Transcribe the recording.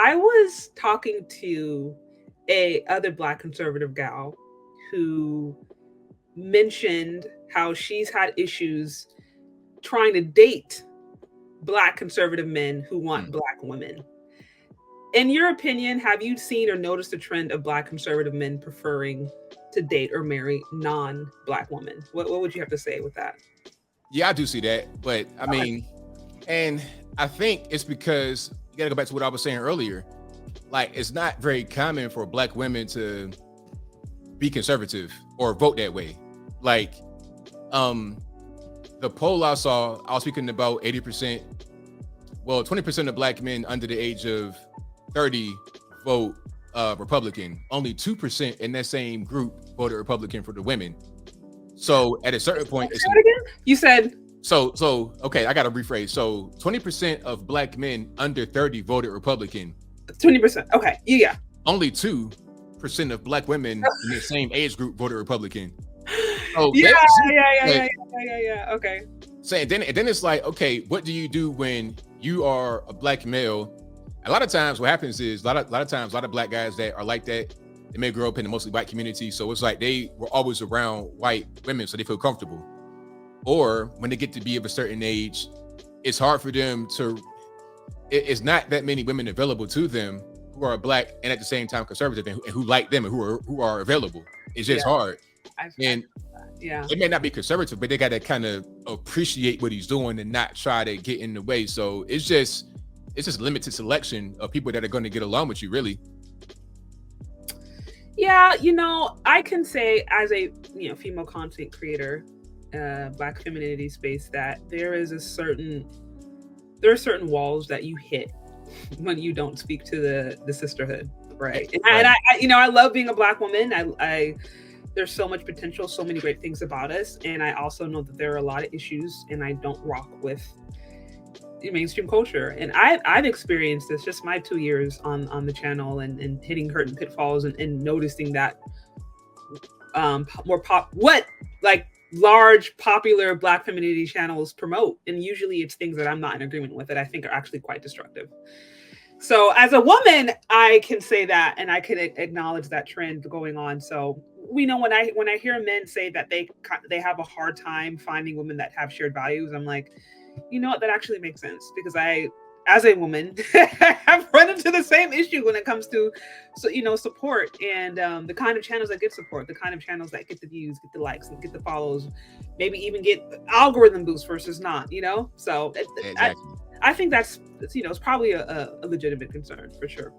I was talking to a other Black conservative gal who mentioned how she's had issues trying to date Black conservative men who want Mm. Black women. In your opinion, have you seen or noticed a trend of Black conservative men preferring to date or marry non-Black women? What would you have to say with that? Yeah, I do see that, but I Okay. mean, and I think it's because you got to go back to what I was saying earlier. Like, it's not very common for Black women to be conservative or vote that way. Like, um, the poll I saw, I was speaking about 80%. Well, 20% of Black men under the age of 30 vote Republican. Only 2% in that same group voted Republican for the women. So at a certain point, Say that again? You said okay, I gotta rephrase. So 20% of Black men under 30 voted Republican. 20%. Okay. Yeah. Only 2% of Black women in the same age group voted Republican. So Yeah, that's yeah. Okay. saying then it's like, okay, what do you do when you are a Black male? A lot of times what happens is a lot of times a lot of Black guys that are like that, they may grow up in a mostly white community, so it's like they were always around white women, so they feel comfortable. Or when they get to be of a certain age, it's hard for them to, it's not that many women available to them who are Black and at the same time conservative and who like them and who are available. It's just hard. And yeah. it may not be conservative, but they got to kind of appreciate what he's doing and not try to get in the way. So it's just limited selection of people that are going to get along with you, really. Yeah, I can say as a female content creator, Black femininity space, that there are certain walls that you hit when you don't speak to the sisterhood, right? And I love being a Black woman. I there's so much potential, so many great things about us, and I also know that there are a lot of issues, and I don't rock with mainstream culture. And I've experienced this just my 2 years on the channel and hitting certain pitfalls and noticing that large popular Black femininity channels promote, and usually it's things that I'm not in agreement with that I think are actually quite destructive. So as a woman, I can say that, and I can acknowledge that trend going on. So we know when I hear men say that they have a hard time finding women that have shared values, I'm like, you know what, that actually makes sense, because I, as a woman, have run into the same issue when it comes to support and the kind of channels that get support, the kind of channels that get the views, get the likes, and get the follows, maybe even get algorithm boost versus not. So Exactly. I think that's it's probably a legitimate concern for sure.